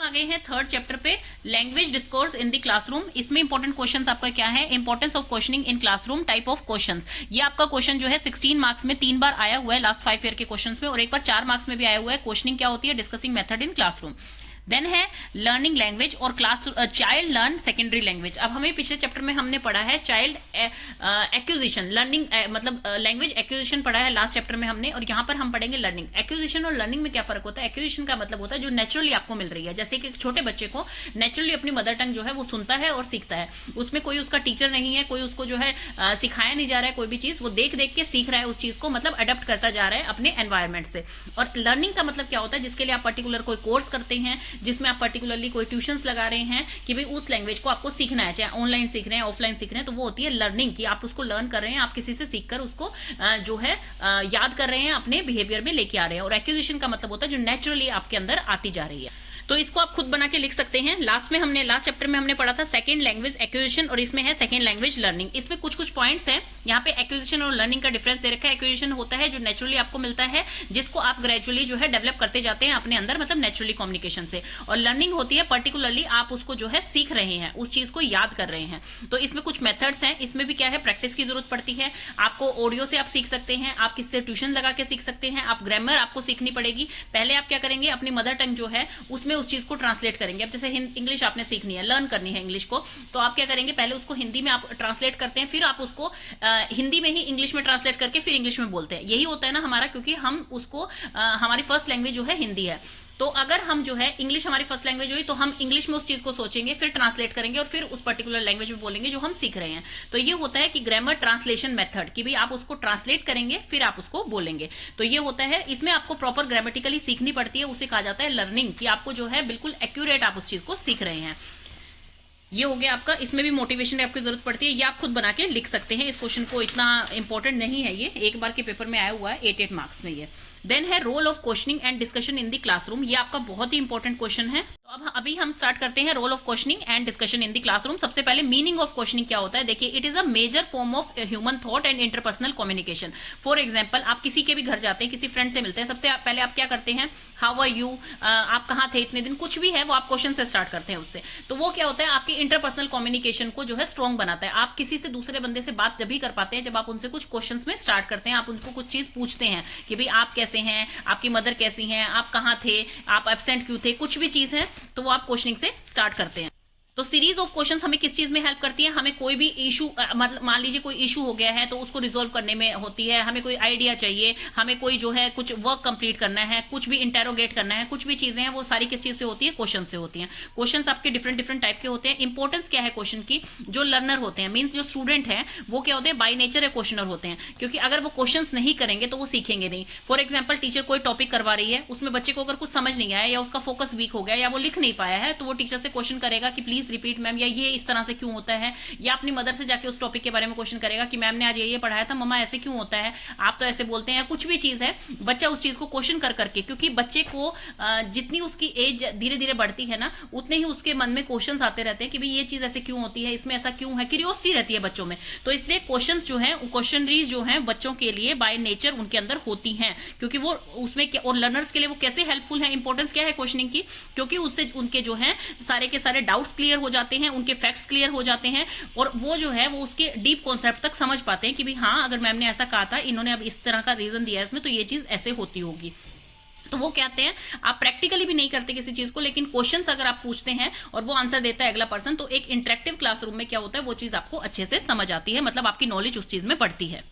आ गए हैं third chapter पे, language discourse in the classroom. इसमें इंपॉर्टेंट क्वेश्चंस आपका क्या है, importance of questioning in classroom, type of questions. ये आपका क्वेश्चन जो है 16 मार्क्स में 3 बार आया हुआ है लास्ट 5 ईयर के क्वेश्चन में, और एक बार 4 मार्क्स में भी आया हुआ है। क्वेश्चनिंग क्या होती है, discussing method in classroom. Then है लर्निंग लैंग्वेज और class child learn secondary language. अब हमें पिछले चैप्टर में हमने पढ़ा है चाइल्ड एक्विजिशन, लर्निंग मतलब लैंग्वेज एक्विजिशन पढ़ा है लास्ट चैप्टर में हमने, और यहाँ पर हम पढ़ेंगे लर्निंग। एक्विजिशन और लर्निंग में क्या फर्क होता है, एक्विजिशन का मतलब होता है जो नेचुरली आपको मिल रही है, जैसे कि एक छोटे बच्चे को नेचुरली अपनी मदर टंग जो है वो सुनता है और सीखता है, उसमें कोई उसका टीचर नहीं है, कोई उसको जो है सिखाया नहीं जा रहा है, कोई भी चीज वो देख देख के सीख रहा है उस चीज को, मतलब अडप्ट करता जा रहा है अपने एनवायरमेंट से। और लर्निंग का मतलब क्या होता है, जिसके लिए आप पर्टिकुलर कोई कोर्स करते हैं, जिसमें आप पर्टिकुलरली कोई ट्यूशंस लगा रहे हैं कि भाई उस लैंग्वेज को आपको सीखना है, चाहे ऑनलाइन सीख रहे हैं ऑफलाइन सीख रहे हैं, तो वो होती है लर्निंग, कि आप उसको लर्न कर रहे हैं, आप किसी से सीखकर उसको जो है याद कर रहे हैं, अपने बिहेवियर में लेके आ रहे हैं। और एक्विजिशन का मतलब होता है जो नेचुरली आपके अंदर आती जा रही है। तो इसको आप खुद बना के लिख सकते हैं। लास्ट चैप्टर में हमने पढ़ा था सेकंड लैंग्वेज एक्विजिशन, और इसमें है सेकंड लैंग्वेज लर्निंग। इसमें कुछ कुछ पॉइंट्स हैं, यहाँ पे एक्विजिशन और लर्निंग का डिफरेंस दे रखा है। एक्विजिशन होता है जो नेचुरली आपको मिलता है, जिसको आप ग्रेजुअली जो है डेवलप करते जाते हैं अपने अंदर, मतलब नेचुरली कम्युनिकेशन से। और लर्निंग होती है पर्टिकुलरली आप उसको जो है सीख रहे हैं, उस चीज को याद कर रहे हैं। तो इसमें कुछ मेथड्स हैं, इसमें भी क्या है, प्रैक्टिस की जरूरत पड़ती है। आपको ऑडियो से आप सीख सकते हैं, आप किससे ट्यूशन लगा के सीख सकते हैं, आप ग्रामर आपको सीखनी पड़ेगी। पहले आप क्या करेंगे, अपनी मदर टंग जो है उसमें उस चीज को ट्रांसलेट करेंगे। अब जैसे इंग्लिश आपने सीखनी है, लर्न करनी है इंग्लिश को, तो आप क्या करेंगे, पहले उसको हिंदी में आप ट्रांसलेट करते हैं, फिर आप उसको हिंदी में ही इंग्लिश में ट्रांसलेट करके फिर इंग्लिश में बोलते हैं। यही होता है ना हमारा, क्योंकि हम उसको हमारी फर्स्ट लैंग्वेज जो है हिंदी है। तो अगर हम जो है इंग्लिश हमारी फर्स्ट लैंग्वेज हुई, तो हम इंग्लिश में उस चीज को सोचेंगे, फिर ट्रांसलेट करेंगे और फिर उस पर्टिकुलर लैंग्वेज में बोलेंगे जो हम सीख रहे हैं। तो ये होता है कि ग्रामर ट्रांसलेशन मेथड, कि भाई आप उसको ट्रांसलेट करेंगे फिर आप उसको बोलेंगे। तो ये होता है, इसमें आपको प्रॉपर ग्रामेटिकली सीखनी पड़ती है, उसे कहा जाता है लर्निंग, कि आपको जो है बिल्कुल एक्यूरेट आप उस चीज को सीख रहे हैं। ये हो गया आपका। इसमें भी मोटिवेशन आपकी जरूरत पड़ती है, ये आप खुद बना के लिख सकते हैं। इस क्वेश्चन को इतना इंपॉर्टेंट नहीं है, ये एक बार के पेपर में आया हुआ है 8 मार्क्स में ये। देन है role of questioning and discussion in the classroom. ये आपका बहुत ही इंपॉर्टेंट क्वेश्चन है। तो अब अभी हम स्टार्ट करते हैं role of questioning and discussion in the classroom. सबसे पहले मीनिंग ऑफ क्वेश्चनिंग क्या होता है, देखिए, it is a major form of human thought and interpersonal communication. For example, आप किसी के भी घर जाते हैं, किसी फ्रेंड से मिलते हैं, सबसे पहले आप क्या करते हैं, हाउ आर यू, आप कहाँ थे इतने दिन, कुछ भी है वो आप क्वेश्चन से स्टार्ट करते हैं उससे। तो वो क्या होता है, आपकी इंटरपर्सनल कम्युनिकेशन को जो है स्ट्रॉन्ग बनाता है। आप किसी से दूसरे बंदे से बात जब भी कर पाते हैं जब आप उनसे कुछ क्वेश्चंस में स्टार्ट करते हैं, आप उनको कुछ चीज पूछते हैं कि भाई आप कैसे हैं, आपकी मदर कैसी हैं, आप कहाँ थे, आप एब्सेंट क्यों थे, कुछ भी चीज है तो वो आप क्वेश्चनिंग से स्टार्ट करते हैं। तो सीरीज ऑफ क्वेश्चंस हमें किस चीज में हेल्प करती है, हमें कोई भी इशू, मतलब मान लीजिए कोई इशू हो गया है तो उसको रिजोल्व करने में होती है, हमें कोई आइडिया चाहिए, हमें कोई जो है कुछ वर्क कंप्लीट करना है, कुछ भी इंटेरोगेट करना है, कुछ भी चीजें हैं वो सारी किस चीज से होती है, क्वेश्चन से होती हैं। क्वेश्चंस आपके डिफरेंट डिफरेंट टाइप के होते हैं। इंपॉर्टेंस क्या है क्वेश्चन की, जो लर्नर होते हैं, मीन्स जो स्टूडेंट है वो क्या होते हैं, बाय नेचर है क्वेश्चनर होते हैं, क्योंकि अगर वो क्वेश्चन नहीं करेंगे तो वो सीखेंगे नहीं। फॉर एग्जाम्पल, टीचर कोई टॉपिक करवा रही है, उसमें बच्चे को अगर कुछ समझ नहीं आया या उसका फोकस वीक हो गया या वो लिख नहीं पाया है, तो वो टीचर से क्वेश्चन करेगा कि प्लीज रिपीट मैम, या ये इस तरह से क्यों होता है, या अपनी मदर से जाके उस टॉपिक के बारे में क्वेश्चन करेगा कि मैम ने आज ये पढ़ाया था, मम्मा ऐसे क्यों होता है, आप तो ऐसे बोलते हैं, कुछ भी चीज है, बच्चा उस चीज को क्वेश्चन कर करके, क्योंकि बच्चे को जितनी उसकी एज धीरे धीरे बढ़ती है ना, उतने ही उसके मन में क्वेश्चंस आते रहते हैं कि भाई ये चीज ऐसे क्यों होती है, इसमें ऐसा क्यों है, क्यूरियोसिटी रहती है बच्चों में। तो इसलिए क्वेश्चंस जो है, क्वेश्चनरीज जो है बच्चों के लिए बाय नेचर उनके अंदर होती हैं, क्योंकि वो उसमें, और लर्नर्स के लिए वो कैसे हेल्पफुल है, इंपॉर्टेंस क्या है क्वेश्चनिंग की, क्योंकि उससे उनके जो है सारे के सारे डाउट्स क्लियर हो जाते हैं, उनके फैक्ट्स क्लियर हो जाते हैं, और वो जो है वो उसके डीप कॉन्सेप्ट तक समझ पाते हैं कि भाई हाँ, अगर मैम ने ऐसा कहा था, इन्होंने अब इस तरह का रीजन दिया है इसमें, तो ये चीज ऐसे होती होगी। तो वो कहते हैं, आप प्रैक्टिकली भी नहीं करते किसी चीज को, लेकिन क्वेश्चंस अगर आप पूछते हैं और वो आंसर देता है अगला पर्सन, तो एक इंटरेक्टिव क्लासरूम में क्या होता है, वो चीज आपको अच्छे से समझ आती है, मतलब आपकी नॉलेज उस चीज में बढ़ती है।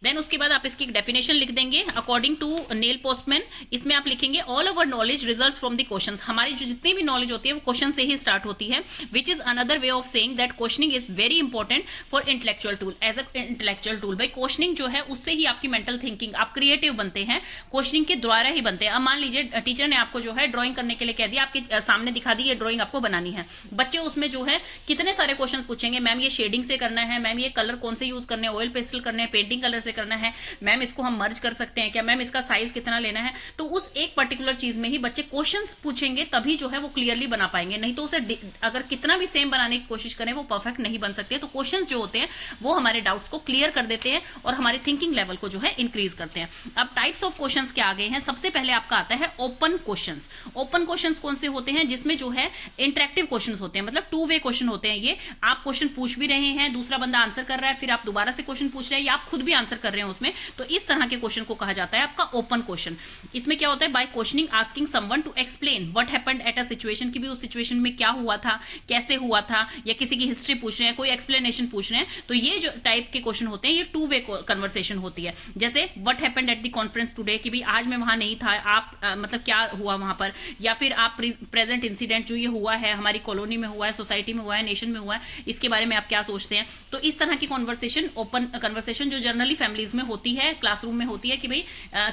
देन उसके बाद आप इसकी डेफिनेशन लिख देंगे अकॉर्डिंग टू नेल पोस्टमैन। इसमें आप लिखेंगे all over knowledge results from the questions. हमारी जो जितनी भी नॉलेज होती है वो क्वेश्चन से ही स्टार्ट होती है, which is another way of saying that questioning is very important for intellectual tool, as a intellectual tool. भाई क्वेश्चनिंग जो है उससे ही आपकी मेंटल थिंकिंग, आप क्रिएटिव बनते हैं, क्वेश्चनिंग के द्वारा ही बनते हैं। अब मान लीजिए टीचर ने आपको जो है ड्रॉइंग करने के लिए कह दिया, आपके सामने दिखा दी ये ड्रॉइंग आपको बनानी है, बच्चे उसमें जो है कितने सारे क्वेश्चन पूछेंगे, मैम ये शेडिंग से करना है, मैम ये कलर कौन से यूज करने हैं, ऑयल पेस्टल करने हैं, पेंटिंग कलर से कैसे करना है, मैम इसको हम मर्ज कर सकते हैं क्या, मैम इसका साइज कितना लेना है। तो उस एक पर्टिकुलर चीज में ही बच्चे क्वेश्चंस पूछेंगे, तभी जो है वो क्लियरली बना पाएंगे, नहीं तो उसे अगर कितना भी सेम बनाने की कोशिश करें वो परफेक्ट नहीं बन सकते। तो क्वेश्चंस जो होते हैं वो हमारे डाउट्स को क्लियर कर देते हैं और हमारे थिंकिंग लेवल को जो है इंक्रीज करते हैं। अब टाइप्स ऑफ क्वेश्चंस क्या आ गए हैं, सबसे पहले आपका आता है ओपन क्वेश्चंस। ओपन क्वेश्चंस कौन से होते हैं, जिसमें जो है इंटरेक्टिव क्वेश्चंस होते हैं, मतलब टू वे क्वेश्चन होते हैं। ये आप क्वेश्चन पूछ भी रहे हैं, दूसरा बंदा आंसर कर रहा है, फिर आप दोबारा से क्वेश्चन पूछ रहे हैं या आप खुद भी आंसर कर रहे हैं उसमें, तो इस तरह के क्वेश्चन को कहा जाता है आपका ओपन क्वेश्चन। इसमें क्या होता है, by questioning asking someone to explain what happened at a situation, कि भी उस सिचुएशन में क्या हुआ था, कैसे हुआ था, या किसी की हिस्ट्री पूछ रहे हैं, कोई एक्सप्लेनेशन पूछ रहे हैं। तो ये जो टाइप के क्वेश्चन होते हैं ये टू वे कन्वर्सेशन होती है। जैसे what happened at the conference today, कि भी आज मैं वहां नहीं था, आप मतलब क्या हुआ वहां पर, या फिर आप प्रेजेंट इंसिडेंट जो ये हुआ है हमारी कॉलोनी में हुआ है, सोसाइटी में हुआ है, नेशन में हुआ है, इसके बारे में आप क्या सोचते हैं। तो इस तरह की कॉन्वर्सेशन, ओपन कन्वर्सेशन जो जनरली फैमिलीज में होती है, क्लासरूम में होती है, कि भाई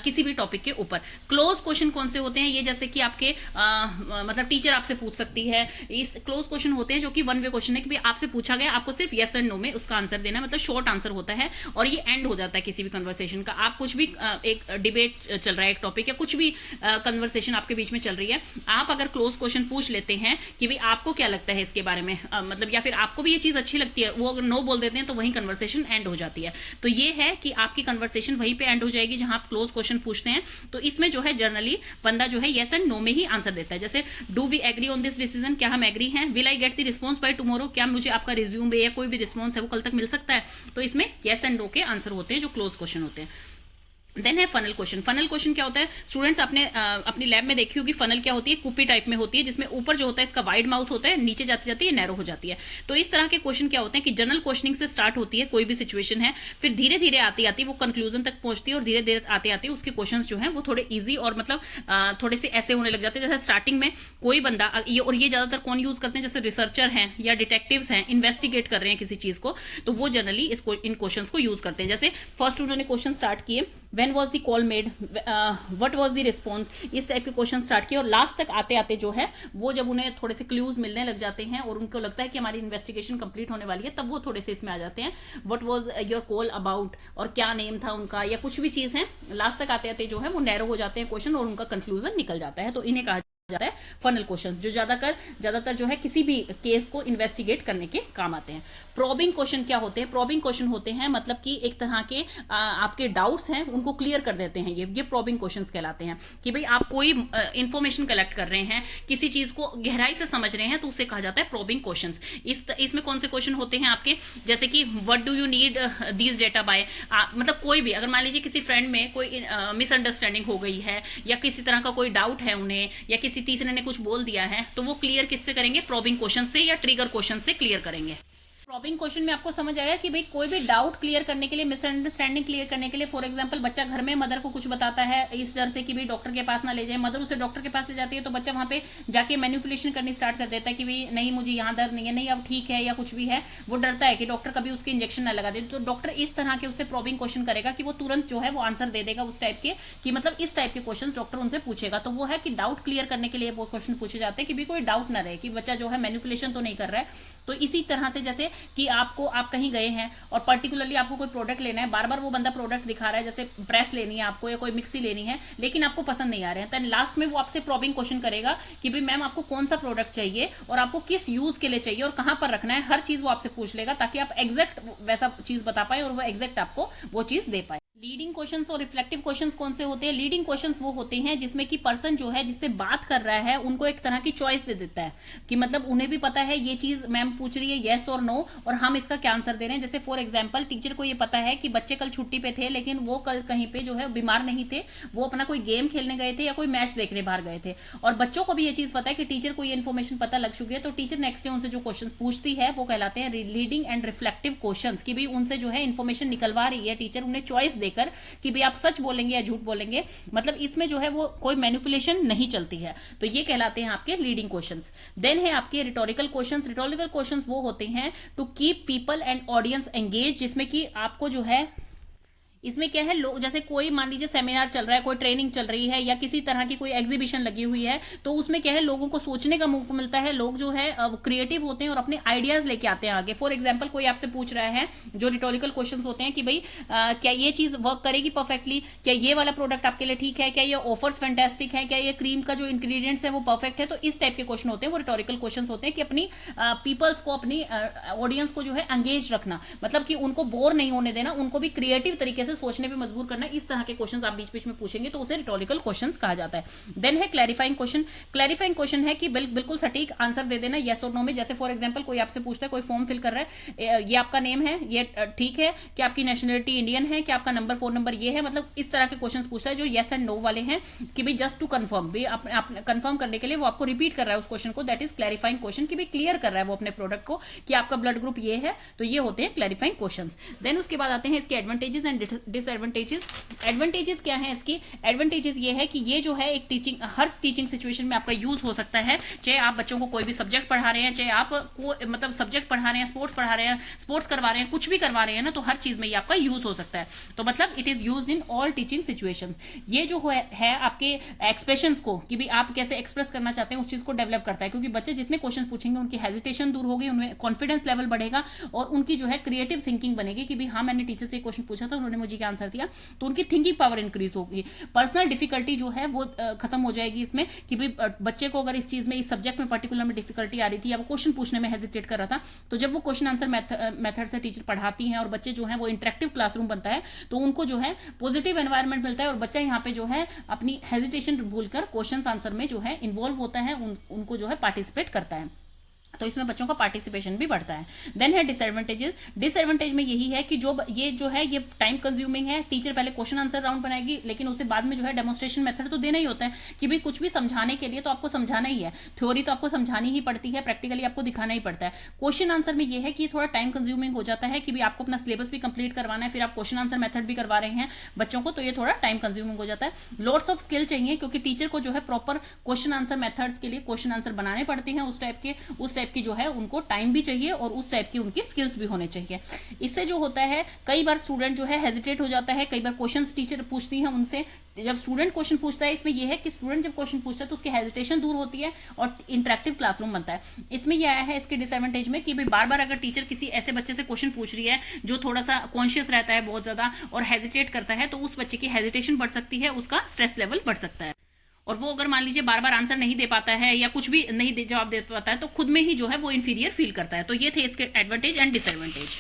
किसी भी टॉपिक के ऊपर। क्लोज क्वेश्चन कौन से होते हैं, ये जैसे कि आपके मतलब टीचर आपसे पूछ सकती है, इस क्लोज क्वेश्चन होते हैं जो कि वन वे क्वेश्चन है, कि भाई आपसे पूछा गया, आपको सिर्फ यस एंड नो में उसका आंसर देना है, मतलब शॉर्ट आंसर होता है और ये एंड हो जाता है किसी भी कन्वर्सेशन का। आप कुछ भी एक डिबेट चल रहा है, एक टॉपिक या कुछ भी कन्वर्सेशन आपके बीच में चल रही है, आप अगर क्लोज क्वेश्चन पूछ लेते हैं कि भाई आपको क्या लगता है इसके बारे में, मतलब या फिर आपको भी ये चीज अच्छी लगती है, वो अगर नो बोल देते हैं तो वही कन्वर्सेशन एंड हो जाती है। तो ये है कि आपकी कन्वर्सेशन वहीं पे एंड हो जाएगी जहां आप क्लोज क्वेश्चन पूछते हैं। तो इसमें जो है जनरली बंदा जो है यस एंड नो में ही आंसर देता है। जैसे do we agree on this decision, क्या हम एग्री हैं, will I get the response by tomorrow, क्या मुझे आपका रिज्यूम या कोई भी रिस्पॉन्स है वो कल तक मिल सकता है। तो इसमें यस एंड नो के आंसर होते हैं जो क्लोज क्वेश्चन होते हैं। देन है फनल क्वेश्चन। फनल क्वेश्चन क्या होता है, स्टूडेंट्स आपने अपनी लैब में देखी होगी, फनल क्या होती है, कुपी टाइप में होती है, जिसमें ऊपर जो होता है इसका वाइड माउथ होता है, नीचे जाती जाती है नैरो हो जाती है। तो इस तरह के क्वेश्चन क्या होते हैं कि जनरल क्वेश्चनिंग से स्टार्ट होती है, कोई भी सिचुएशन है, फिर धीरे धीरे आती आती वो कंक्लूजन तक पहुंचती है, और धीरे धीरे आते आते उसके क्वेश्चन जो है वो थोड़े ईजी और मतलब थोड़े से ऐसे होने लग जाते हैं। जैसे स्टार्टिंग में कोई बंदा और ये ज्यादातर कौन यूज करते हैं, जैसे रिसर्चर हैं या डिटेक्टिव्स हैं, इन्वेस्टिगेट कर रहे हैं किसी चीज को, तो वो जनरली इन क्वेश्चन को यूज करते हैं। जैसे फर्स्ट उन्होंने क्वेश्चन स्टार्ट किए, when was the call made, what was the response, इस टाइप के क्वेश्चन स्टार्ट किए, और लास्ट तक आते आते जो है वो जब उन्हें थोड़े से क्लूज मिलने लग जाते हैं और उनको लगता है कि हमारी इन्वेस्टिगेशन कंप्लीट होने वाली है, तब वो थोड़े से इसमें आ जाते हैं, what was your call about, और क्या नेम था उनका, या कुछ भी चीज है। लास्ट तक आते आते जो है वो नैरो हो जाते हैं क्वेश्चन और उनका कंक्लूजन निकल जाता है। तो इन्हें कहा जाता है फनल क्वेश्चन, जो ज्यादातर जो है किसी भी केस को इन्वेस्टिगेट करने के काम आते हैं। प्रोबिंग क्वेश्चन क्या होते हैं, प्रोबिंग क्वेश्चन होते हैं मतलब कि एक तरह के आपके डाउट्स हैं उनको क्लियर कर देते हैं। ये प्रोबिंग क्वेश्चंस कहलाते हैं कि भाई आप कोई इंफॉर्मेशन कलेक्ट कर रहे हैं, किसी चीज को गहराई से समझ रहे हैं, तो उसे कहा जाता है प्रोबिंग क्वेश्चंस। इसमें कौन से क्वेश्चन होते हैं आपके, जैसे कि what do you need these data bye, मतलब कोई भी अगर मान लीजिए किसी फ्रेंड में कोई मिसअंडरस्टैंडिंग हो गई है, या किसी तरह का कोई डाउट है उन्हें, या किसी तीसरे ने कुछ बोल दिया है, तो वो क्लियर किससे करेंगे, प्रोबिंग क्वेश्चन से या ट्रिगर क्वेश्चन से क्लियर करेंगे। प्रॉबिंग क्वेश्चन में आपको समझ आएगा कि भाई कोई भी डाउट क्लियर करने के लिए, मिसअंडरस्टैंडिंग क्लियर करने के लिए, फॉर एग्जांपल बच्चा घर में मदर को कुछ बताता है इस डर से कि भाई डॉक्टर के पास ना ले जाए, मदर उसे डॉक्टर के पास ले जाती है, तो बच्चा वहां पे जाके मैनिपुलेशन करनी स्टार्ट कर देता है कि भाई नहीं मुझे यहाँ दर्द नहीं है, नहीं अब ठीक है, या कुछ भी है, वो डरता है कि डॉक्टर कभी उसके इंजेक्शन ना लगा दे। तो डॉक्टर इस तरह के उससे प्रॉबिंग क्वेश्चन करेगा कि वो तुरंत जो है वो आंसर दे देगा उस टाइप के, कि मतलब इस टाइप के क्वेश्चन डॉक्टर उनसे पूछेगा। तो वो है कि डाउट क्लियर करने के लिए वो क्वेश्चन पूछे जाते हैं कि भाई कोई डाउट ना रहे कि बच्चा जो है मैनिपुलेशन तो नहीं कर रहा है। तो इसी तरह से जैसे कि आप कहीं गए हैं और पर्टिकुलरली आपको कोई प्रोडक्ट लेना है, बार बार वो बंदा प्रोडक्ट दिखा रहा है, जैसे प्रेस लेनी है आपको या कोई मिक्सी लेनी है, लेकिन आपको पसंद नहीं आ रहे हैं, तो लास्ट में वो आपसे प्रॉबिंग क्वेश्चन करेगा कि भाई मैम आपको कौन सा प्रोडक्ट चाहिए और आपको किस यूज के लिए चाहिए और कहां पर रखना है, हर चीज वो आपसे पूछ लेगा ताकि आप एग्जैक्ट वैसा चीज बता पाए और वो एग्जैक्ट आपको वो चीज दे पाए। लीडिंग क्वेश्चंस और रिफ्लेक्टिव क्वेश्चंस कौन से होते हैं? लीडिंग क्वेश्चंस वो होते हैं जिसमें कि पर्सन जो है जिससे बात कर रहा है उनको एक तरह की चॉइस दे देता है कि मतलब उन्हें भी पता है ये चीज मैम पूछ रही है येस और नो और हम इसका क्या आंसर दे रहे हैं। जैसे फॉर एग्जांपल टीचर को ये पता है कि बच्चे कल छुट्टी पे थे लेकिन वो कल कहीं पे जो है बीमार नहीं थे, वो अपना कोई गेम खेलने गए थे या कोई मैच देखने बाहर गए थे, और बच्चों को भी ये चीज पता है कि टीचर को ये इन्फॉर्मेशन पता लग चुकी है, तो टीचर नेक्स्ट डे उनसे जो क्वेश्चन पूछती है वो कहलाते हैं लीडिंग एंड रिफ्लेक्टिव क्वेश्चन, कि भी उनसे जो है इन्फॉर्मेशन निकलवा रही है टीचर उन्हें चॉइस देकर कि भाई आप सच बोलेंगे या झूठ बोलेंगे, मतलब इसमें जो है वो कोई मैनिपुलेशन नहीं चलती है। तो ये कहलाते हैं आपके लीडिंग क्वेश्चंस। देन है आपके रिटोरिकल क्वेश्चंस। रिटोरिकल क्वेश्चंस वो होते हैं to keep people and audience engage, जिसमें कि आपको जो है इसमें क्या है, लोग जैसे कोई मान लीजिए सेमिनार चल रहा है, कोई ट्रेनिंग चल रही है, या किसी तरह की कोई एग्जीबिशन लगी हुई है, तो उसमें क्या है, लोगों को सोचने का मौका मिलता है, लोग जो है क्रिएटिव होते हैं और अपने आइडियाज लेके आते हैं आगे। फॉर एग्जाम्पल कोई आपसे पूछ रहा है, जो रिटोरिकल क्वेश्चन होते हैं कि भाई क्या ये चीज वर्क करेगी परफेक्टली, क्या ये वाला प्रोडक्ट आपके लिए ठीक है, क्या ये ऑफर्स फैंटास्टिक है, क्या ये क्रीम का जो इंग्रेडिएंट्स है वो परफेक्ट है। तो इस टाइप के क्वेश्चन होते हैं, वो रिटोरिकल क्वेश्चन होते हैं कि अपनी पीपल्स को, अपनी ऑडियंस को जो है एंगेज रखना, मतलब कि उनको बोर नहीं होने देना, उनको भी क्रिएटिव तरीके से सोचने पे मजबूर करना। इस तरह के क्वेश्चंस आप बीच बीच में पूछेंगे तो उसे रिटोरिकल क्वेश्चंस कहा जाता है। देन है क्लैरिफाइंग क्वेश्चन। क्लैरिफाइंग क्वेश्चन है कि बिल्कुल सटीक आंसर दे देना यस और नो में। जैसे फॉर एग्जांपल कोई आपसे पूछता है, कोई फॉर्म फिल कर रहा है, ये आपका नेम है, ये ठीक है, क्या आपकी नेशनलिटी इंडियन है, क्या आपका नंबर फोन नंबर ये है, मतलब इस तरह के क्वेश्चन पूछता है जो यस एंड नो वाले हैं, कि भाई जस्ट टू कंफर्म, भी कंफर्म करने के लिए वो आपको रिपीट कर रहा है उस क्वेश्चन को, दैट इज क्लैरिफाइंग क्वेश्चन, कि भाई क्लियर कर रहा है वो अपने प्रोडक्ट को कि आपका ब्लड ग्रुप ये है। तो ये होते हैं क्लैरिफाइंग क्वेश्चंस। देन उसके बाद आते हैं इसके एडवांटेजेस एंड डिसएडवांटेजेस। एडवांटेजेस क्या है इसकी? एडवांटेजेस ये है कि ये जो है एक टीचिंग, हर टीचिंग सिचुएशन में आपका यूज हो सकता है। चाहे आप बच्चों को कोई भी सब्जेक्ट पढ़ा रहे हैं, चाहे आप मतलब सब्जेक्ट पढ़ा रहे हैं, स्पोर्ट्स पढ़ा रहे हैं, स्पोर्ट्स करवा रहे हैं, कुछ भी करवा रहे हैं ना, तो हर चीज में ये आपका यूज हो सकता है। तो मतलब it is used in all teaching situation. ये जो है आपके एक्सप्रेशंस को, कि भी आप कैसे एक्सप्रेस करना चाहते हैं, उस चीज को डेवलप करता है। क्योंकि बच्चे जितने क्वेश्चन पूछेंगे उनकी हेजिटेशन दूर होगी, उनमें कॉन्फिडेंस लेवल बढ़ेगा और उनकी जो है क्रिएटिव थिंकिंग बनेगी कि भी हाँ, मैंने टीचर से क्वेश्चन पूछा था, उन्होंने मुझे क्या आंसर दिया, तो उनकी थिंकिंग पावर इंक्रीज होगी। पर्सनल डिफिकल्टी जो है वो खत्म हो जाएगी इसमें, कि भी बच्चे को अगर इस चीज में, इस सब्जेक्ट में पर्टिकुलर में डिफिकल्टी आ रही थी, या वो क्वेश्चन पूछने में हेजिटेट कर रहा था, तो जब वो क्वेश्चन आंसर मेथड से टीचर पढ़ाती हैं और बच्चे जो है वो इंटरेक्टिव क्लासरूम बनता है, तो उनको जो है पॉजिटिव एनवायरनमेंट मिलता है और बच्चा यहाँ पे जो है अपनी हेजिटेशन भूलकर क्वेश्चन आंसर में जो है इन्वॉल्व होता है, उनको जो है पार्टिसिपेट करता है। तो इसमें बच्चों का पार्टिसिपेशन भी बढ़ता है। देन है डिसएडवांटेजेस। डिसएडवांटेज में यही है कि ये जो है ये टाइम कंज्यूमिंग है। टीचर पहले क्वेश्चन आंसर राउंड बनाएगी, लेकिन उसके बाद में जो है डेमोन्स्ट्रेशन मेथड तो देना ही होता है, कि भाई कुछ भी समझाने के लिए तो आपको समझाना ही है, थ्योरी तो आपको समझानी ही पड़ती है, प्रैक्टिकली आपको दिखाना ही पड़ता है। क्वेश्चन आंसर में ये है कि थोड़ा टाइम कंज्यूमिंग हो जाता है, कि भी आपको अपना सिलेबस भी कंप्लीट करवाना है, फिर आप क्वेश्चन आंसर मेथड भी करवा रहे हैं बच्चों को, तो ये थोड़ा टाइम कंज्यूमिंग हो जाता है। लॉट्स ऑफ स्किल चाहिए, क्योंकि टीचर को जो है प्रॉपर क्वेश्चन आंसर मेथड्स के लिए क्वेश्चन आंसर बनाने पड़ते हैं, उस टाइप की जो है उनको टाइम भी चाहिए और उस टाइप की उनकी स्किल्स भी होने चाहिए। इससे जो होता है, कई बार स्टूडेंट जो है हेजिटेट हो जाता है, कई बार क्वेश्चंस टीचर पूछती हैं उनसे, जब स्टूडेंट क्वेश्चन पूछता है, इसमें यह है कि स्टूडेंट जब क्वेश्चन पूछता है तो उसकी हेजिटेशन दूर होती है और इंटरेक्टिव क्लासरूम बनता है। इसमें यह आया है इसके डिसएडवांटेज में, कि भाई बार बार अगर टीचर किसी ऐसे बच्चे से क्वेश्चन पूछ रही है जो थोड़ा सा कॉन्शियस रहता है बहुत ज्यादा और हेजिटेट करता है, तो उस बच्चे की हेजिटेशन बढ़ सकती है, उसका स्ट्रेस लेवल बढ़ सकता है, और वो अगर मान लीजिए बार बार आंसर नहीं दे पाता है या कुछ भी नहीं जवाब दे पाता है, तो खुद में ही जो है वो इंफीरियर फील करता है। तो ये थे इसके एडवांटेज एंड डिसएडवांटेज।